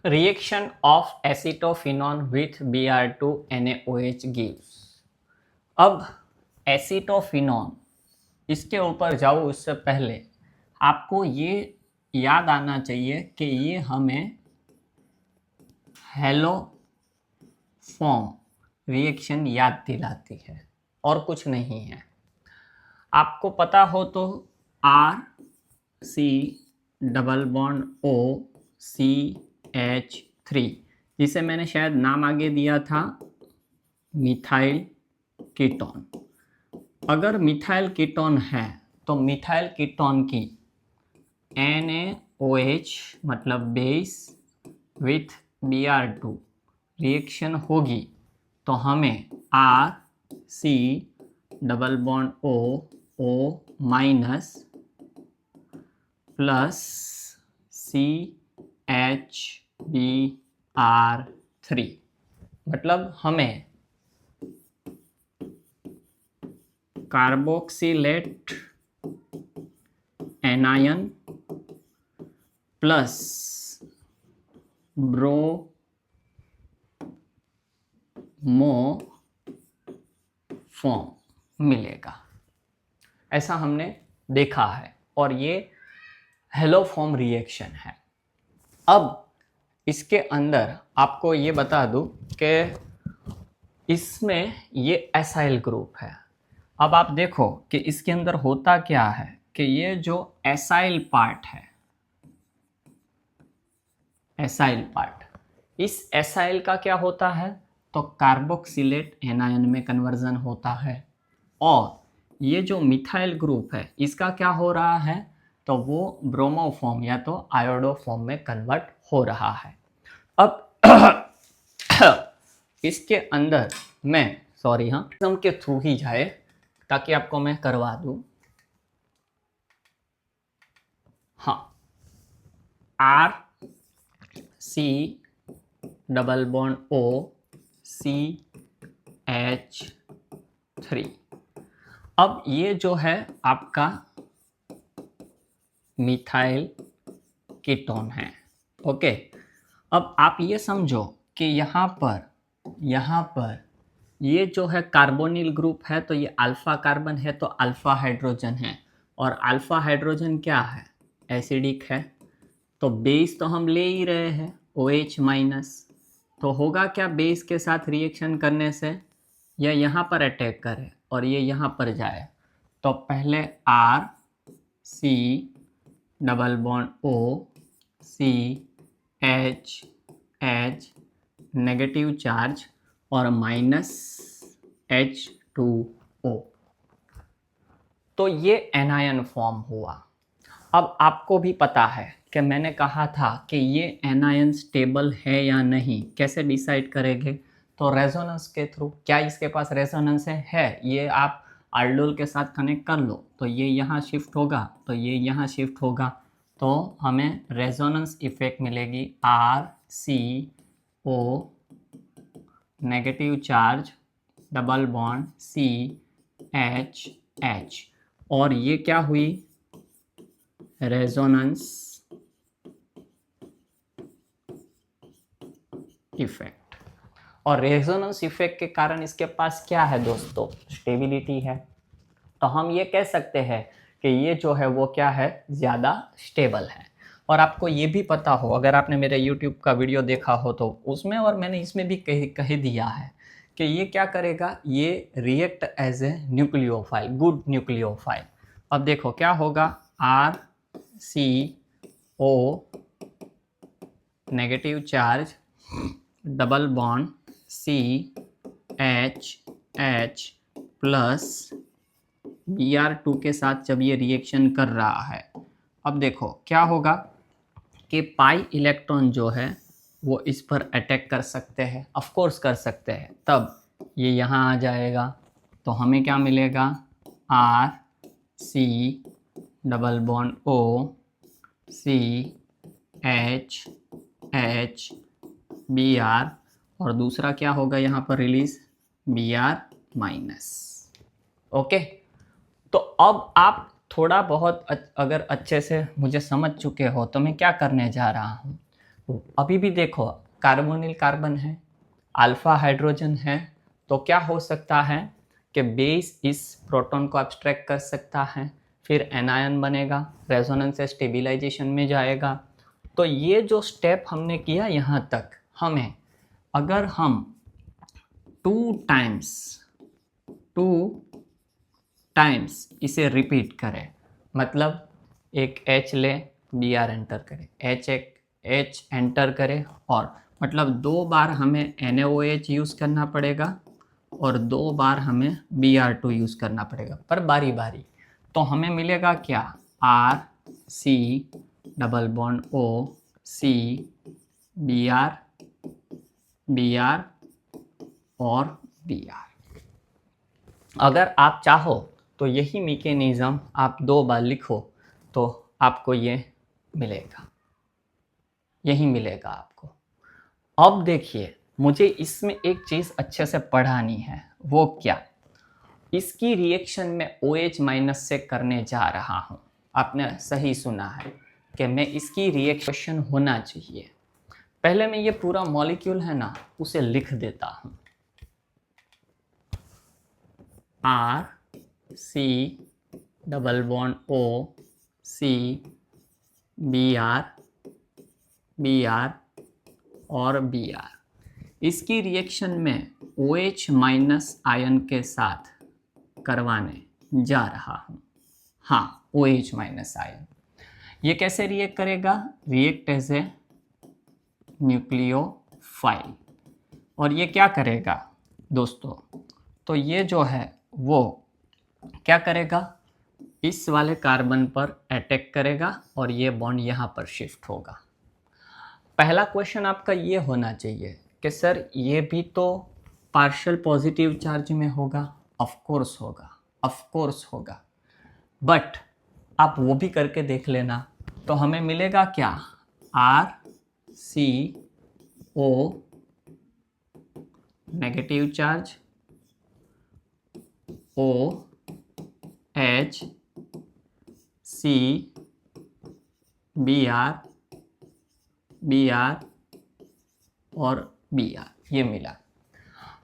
Reaction of acetophenone with Br2NaOH gives। अब acetophenone, इसके ऊपर जाओ उससे पहले आपको ये याद आना चाहिए कि ये हमें हेलो फॉर्म रिएक्शन याद दिलाती है और कुछ नहीं है। आपको पता हो तो RC double bond O CH3, जिसे मैंने शायद नाम आगे दिया था मिथाइल कीटोन। अगर मिथाइल कीटोन है तो मिथाइल कीटोन की NaOH मतलब बेस विथ Br2 रिएक्शन होगी तो हमें RC double bond O minus plus CHBr3 मतलब हमें carboxylate anion plus bromo form मिलेगा, ऐसा हमने देखा है और ये हेलो फॉर्म रिएक्शन है। अब इसके अंदर आपको ये बता दूं कि इसमें ये एसाइल ग्रुप है। अब आप देखो कि इसके अंदर होता क्या है कि ये जो एसाइल पार्ट है, एसाइल पार्ट, इस एसाइल का क्या होता है तो कार्बोक्सिलेट एनायन में कन्वर्जन होता है और ये जो मिथाइल ग्रुप है इसका क्या हो रहा है तो वो ब्रोमो फॉर्म या तो आयोडो फॉर्म में कन्वर्ट हो रहा है। अब इसके अंदर मैं हम के थ्रू ही जाए ताकि आपको मैं करवा दूं। हाँ, RC डबल बॉन्ड OCH3। अब ये जो है आपका मिथाइल कीटोन है। ओके, अब आप ये समझो कि यहाँ पर ये जो है कार्बोनिल ग्रुप है तो ये अल्फा कार्बन है तो अल्फा हाइड्रोजन है और अल्फा हाइड्रोजन क्या है एसिडिक है, तो बेस तो हम ले ही रहे हैं OH माइनस, तो होगा क्या बेस के साथ रिएक्शन करने से या यहाँ पर अटैक करे और ये यहाँ पर जाए तो पहले RC double bond OCH negative charge और माइनस H2O, तो ये एनायन फॉर्म हुआ। अब आपको भी पता है कि मैंने कहा था कि ये एनायन स्टेबल है या नहीं, कैसे डिसाइड करेंगे तो रेजोनेंस के थ्रू। क्या इसके पास रेजोनेंस है? ये आप आल्डोल के साथ कनेक्ट कर लो तो ये यहाँ शिफ्ट होगा तो ये यहाँ शिफ्ट होगा तो हमें रेजोनेंस इफेक्ट मिलेगी RCO negative charge double bond CHH और ये क्या हुई रेजोनेंस इफेक्ट। और रेजोनेंस इफेक्ट के कारण इसके पास क्या है दोस्तों स्टेबिलिटी है, तो हम ये कह सकते हैं कि ये जो है वो क्या है ज़्यादा स्टेबल है। और आपको ये भी पता हो अगर आपने मेरे YouTube का वीडियो देखा हो तो उसमें और मैंने इसमें भी कह दिया है कि ये क्या करेगा, ये react as a nucleophile, good nucleophile. अब देखो क्या होगा RCO negative charge double bond CHH plus Br2 के साथ जब ये रिएक्शन कर रहा है, अब देखो क्या होगा कि पाई इलेक्ट्रॉन जो है वो इस पर अटैक कर सकते हैं, ऑफ कोर्स कर सकते हैं, तब ये यहाँ आ जाएगा तो हमें क्या मिलेगा RC double bond OCH Br और दूसरा क्या होगा यहाँ पर रिलीज Br माइनस। ओके, तो अब आप थोड़ा बहुत अगर अच्छे से मुझे समझ चुके हो तो मैं क्या करने जा रहा हूँ, अभी भी देखो कार्बोनिल कार्बन है, अल्फा हाइड्रोजन है, तो क्या हो सकता है कि बेस इस प्रोटॉन को एब्स्ट्रैक्ट कर सकता है, फिर एनायन बनेगा, रेजोनेंस से स्टेबलाइजेशन में जाएगा। तो ये जो स्टेप हमने किया यहाँ तक, हमें अगर हम टू टाइम्स इसे रिपीट करें, मतलब एक H ले, Br एंटर करें, H एंटर करें, और मतलब 2 बार हमें NaOH यूज़ करना पड़ेगा और 2 बार हमें Br2 यूज़ करना पड़ेगा, पर बारी बारी। तो हमें मिलेगा क्या, R C double bond O C Br Br और Br। अगर आप चाहो तो यही मैकेनिज्म आप 2 बार लिखो तो आपको ये मिलेगा, यही मिलेगा आपको। अब देखिए, मुझे इसमें एक चीज़ अच्छे से पढ़ानी है, वो क्या, इसकी रिएक्शन में OH माइनस से करने जा रहा हूँ। आपने सही सुना है कि मैं इसकी रिएक्शन होना चाहिए। पहले मैं ये पूरा मॉलिक्यूल है ना, उसे लिख देता हूँ, R C double bond O C Br Br और Br। इसकी रिएक्शन में OH माइनस आयन के साथ करवाने जा रहा हूँ। हाँ, OH माइनस आयन। ये कैसे रिएक्ट करेगा, रिएक्ट एज ए न्यूक्लियोफाइल। और ये क्या करेगा दोस्तों, तो ये जो है वो क्या करेगा, इस वाले कार्बन पर अटैक करेगा और ये बॉन्ड यहाँ पर शिफ्ट होगा। पहला क्वेश्चन आपका ये होना चाहिए कि सर ये भी तो पार्शियल पॉजिटिव चार्ज में होगा। ऑफ कोर्स होगा, ऑफ कोर्स होगा, बट आप वो भी करके देख लेना। तो हमें मिलेगा क्या, RCO negative charge, OH C Br और Br, ये मिला।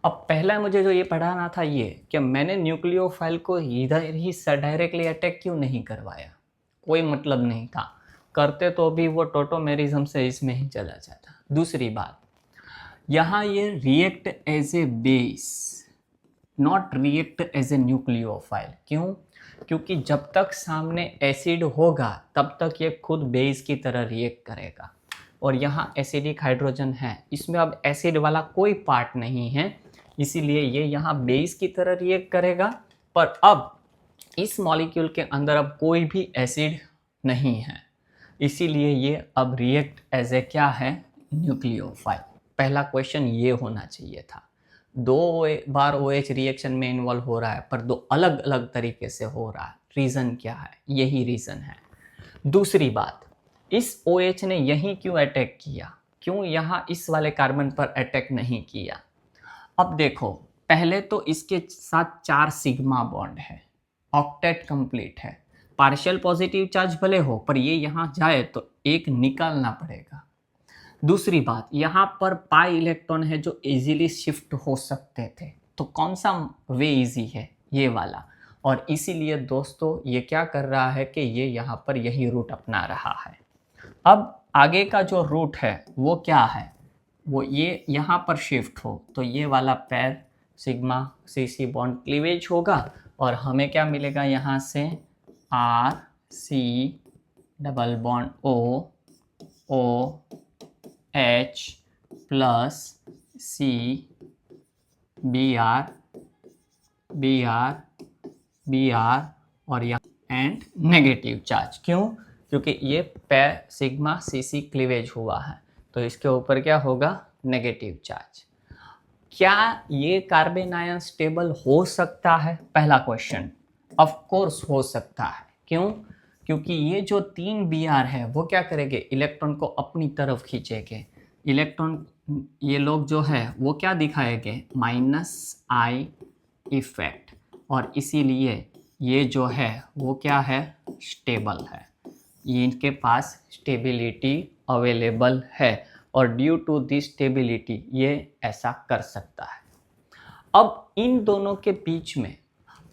अब पहला मुझे जो ये पढ़ाना था ये कि मैंने न्यूक्लियोफाइल को इधर ही डायरेक्टली अटैक क्यों नहीं करवाया, कोई मतलब नहीं था, करते तो भी वो टोटोमेरिज्म से इसमें ही चला जाता। दूसरी बात, यहाँ ये react as a base, not react as a nucleophile. क्यों, क्योंकि जब तक सामने एसिड होगा तब तक ये खुद बेस की तरह रिएक्ट करेगा, और यहाँ एसिडिक हाइड्रोजन है, इसमें अब एसिड वाला कोई पार्ट नहीं है, इसीलिए ये यहाँ बेस की तरह रिएक्ट करेगा। पर अब इस मॉलिक्यूल के अंदर अब कोई भी एसिड नहीं है, इसीलिए ये अब रिएक्ट एज ए क्या है, न्यूक्लियोफाइल। पहला क्वेश्चन ये होना चाहिए था। 2 बार OH रिएक्शन में इन्वॉल्व हो रहा है, पर 2 अलग अलग तरीके से हो रहा है। रीज़न क्या है, यही रीज़न है। दूसरी बात, इस OH ने यहीं क्यों अटैक किया, क्यों यहाँ इस वाले कार्बन पर अटैक नहीं किया। अब देखो, पहले तो इसके साथ 4 सिग्मा बॉन्ड है, ऑक्टेट कंप्लीट है, पार्शियल पॉजिटिव चार्ज भले हो पर ये यहाँ जाए तो एक निकालना पड़ेगा। दूसरी बात, यहाँ पर पाई इलेक्ट्रॉन है जो इजीली शिफ्ट हो सकते थे, तो कौन सा वे इजी है, ये वाला। और इसीलिए दोस्तों ये क्या कर रहा है कि ये यहाँ पर यही रूट अपना रहा है। अब आगे का जो रूट है वो क्या है, वो ये यहाँ पर शिफ्ट हो तो ये वाला पैर सिग्मा CC बॉन्ड क्लीवेज होगा, और हमें क्या मिलेगा यहाँ से, RC double bond OH plus C Br और यहाँ एंड नेगेटिव चार्ज। क्यों, क्योंकि ये पैर सिग्मा CC क्लीवेज हुआ है, तो इसके ऊपर क्या होगा, नेगेटिव चार्ज। क्या ये कार्बन आयन स्टेबल हो सकता है, पहला क्वेश्चन। ऑफ कोर्स हो सकता है। क्यों, क्योंकि ये जो 3 Br है वो क्या करेंगे, इलेक्ट्रॉन को अपनी तरफ खींचेंगे। इलेक्ट्रॉन ये लोग जो है वो क्या दिखाएंगे, -I इफेक्ट, और इसीलिए ये जो है वो क्या है, स्टेबल है, ये इनके पास स्टेबिलिटी अवेलेबल है। और ड्यू टू दिस स्टेबिलिटी ये ऐसा कर सकता है। अब इन दोनों के बीच में,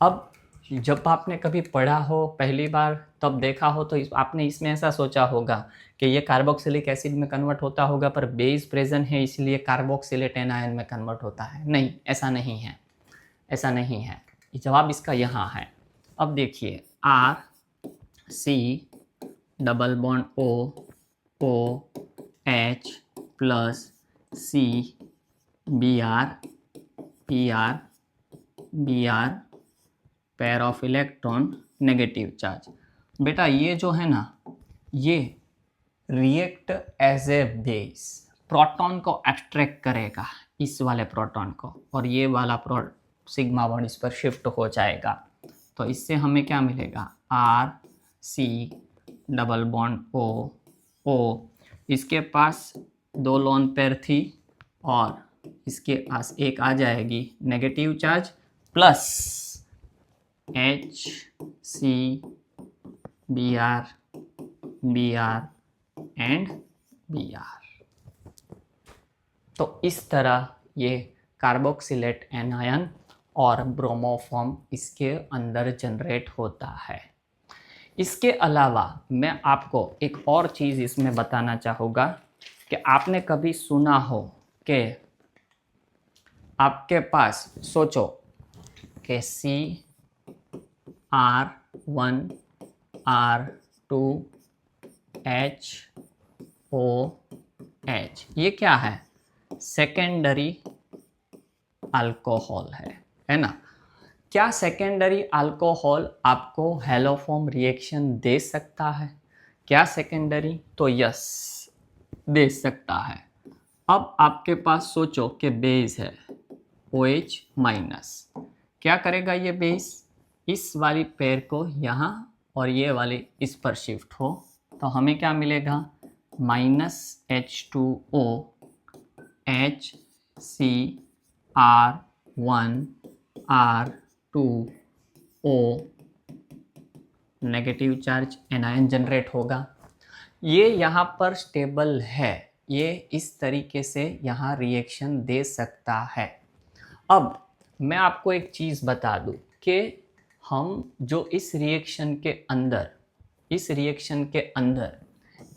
अब जब आपने कभी पढ़ा हो पहली बार तब देखा हो तो आपने इसमें ऐसा सोचा होगा कि ये कार्बोक्सिलिक एसिड में कन्वर्ट होता होगा, पर बेस प्रेजेंट है इसलिए कार्बोक्सिलेट एनायन में कन्वर्ट होता है। नहीं, ऐसा नहीं है, ऐसा नहीं है। जवाब इसका यहाँ है। अब देखिए R C double bond O H plus C Br Br pair of electron negative charge. बेटा ये जो है ना, ये react as a base, proton को एब्स्ट्रैक्ट करेगा, इस वाले प्रोटॉन को, और ये वाला सिग्मा बॉन्ड इस पर शिफ्ट हो जाएगा। तो इससे हमें क्या मिलेगा, R C double bond O, इसके पास 2 लोन पेयर थी और इसके पास एक आ जाएगी negative charge, plus H C Br and Br। तो इस तरह ये कार्बोक्सिलेट एनायन और ब्रोमोफॉर्म इसके अंदर जनरेट होता है। इसके अलावा मैं आपको एक और चीज़ इसमें बताना चाहूँगा कि आपने कभी सुना हो कि आपके पास, सोचो कि CR1 R2 HOH, ये क्या है, सेकेंडरी अल्कोहल है ना। क्या सेकेंडरी अल्कोहल आपको हेलोफॉर्म रिएक्शन दे सकता है? क्या सेकेंडरी? तो यस, दे सकता है। अब आपके पास सोचो कि बेस है OH माइनस, क्या करेगा ये बेस, इस वाली पेयर को यहाँ और ये वाली इस पर शिफ्ट हो, तो हमें क्या मिलेगा, minus H2O HCr1 R2O, negative charge anion generate होगा। ये यहाँ पर स्टेबल है, ये इस तरीके से यहाँ रिएक्शन दे सकता है। अब मैं आपको एक चीज़ बता दूँ कि हम जो इस रिएक्शन के अंदर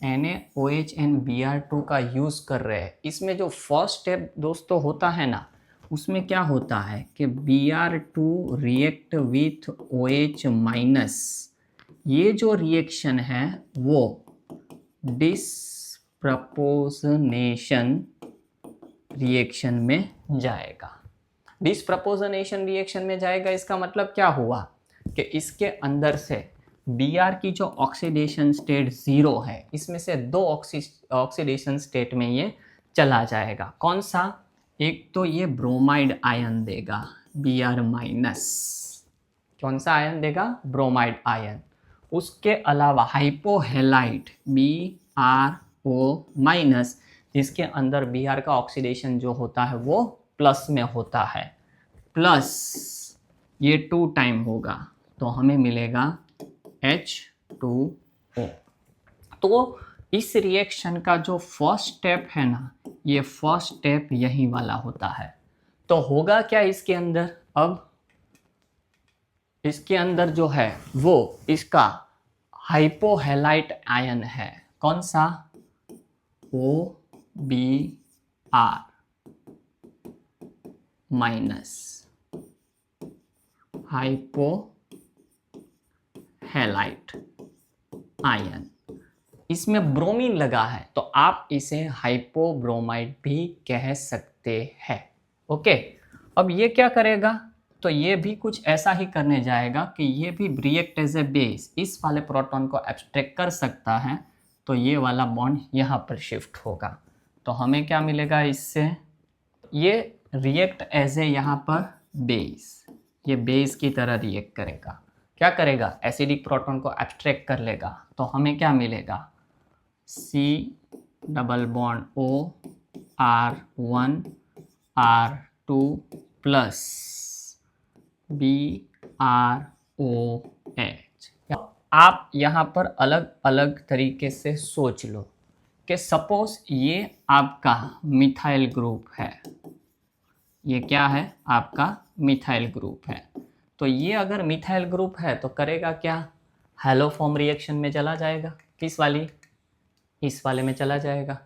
NaOH एंड Br2 का यूज़ कर रहे हैं, इसमें जो फर्स्ट स्टेप दोस्तों होता है ना, उसमें क्या होता है कि Br2 react with OH minus, ये जो रिएक्शन है वो डिसप्रपोजनेशन रिएक्शन में जाएगा। डिसप्रपोजनेशन रिएक्शन में जाएगा, इसका मतलब क्या हुआ कि इसके अंदर से Br की जो ऑक्सीडेशन स्टेट 0 है, इसमें से 2 ऑक्सीडेशन स्टेट में ये चला जाएगा। कौन सा? एक तो ये ब्रोमाइड आयन देगा Br माइनस, कौन सा आयन देगा? Bromide ion. उसके अलावा हाइपोहेलाइट BrO माइनस, जिसके अंदर Br का ऑक्सीडेशन जो होता है वो प्लस में होता है, प्लस ये 2 टाइम होगा, तो हमें मिलेगा H2O। तो इस रिएक्शन का जो फर्स्ट स्टेप है ना, ये फर्स्ट स्टेप यही वाला होता है। तो होगा क्या इसके अंदर, अब इसके अंदर जो है वो इसका हाइपोहेलाइट आयन है, कौन सा? OBr माइनस, हाइपोहेलाइट आयन, इसमें ब्रोमीन लगा है तो आप इसे हाइपोब्रोमाइड भी कह सकते हैं। ओके, अब ये क्या करेगा, तो ये भी कुछ ऐसा ही करने जाएगा कि ये भी रिएक्ट एज ए बेस, इस वाले प्रोटॉन को एब्स्ट्रैक्ट कर सकता है, तो ये वाला बॉन्ड यहाँ पर शिफ्ट होगा। तो हमें क्या मिलेगा इससे, ये रिएक्ट एज ए यहाँ पर बेस, ये बेस की तरह रिएक्ट करेगा। क्या करेगा? एसिडिक प्रोटॉन को एब्स्ट्रैक्ट कर लेगा, तो हमें क्या मिलेगा, C double bond O R1 R2 plus BrOH। आप यहाँ पर अलग अलग तरीके से सोच लो कि सपोज ये आपका मिथाइल ग्रुप है, ये क्या है आपका मिथाइल ग्रुप है। तो ये अगर मिथाइल ग्रुप है तो करेगा क्या, हैलोफॉर्म रिएक्शन में चला जाएगा, किस वाली, इस वाले में चला जाएगा।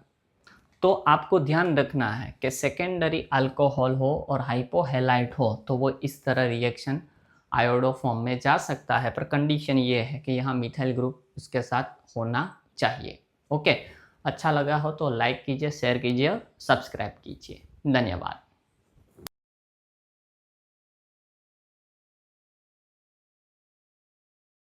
तो आपको ध्यान रखना है कि सेकेंडरी अल्कोहल हो और हाइपोहेलाइट हो तो वो इस तरह रिएक्शन आयोडो फॉर्म में जा सकता है, पर कंडीशन ये है कि यहाँ मिथाइल ग्रुप उसके साथ होना चाहिए। ओके, अच्छा लगा हो तो लाइक कीजिए, शेयर कीजिए और सब्सक्राइब कीजिए। धन्यवाद।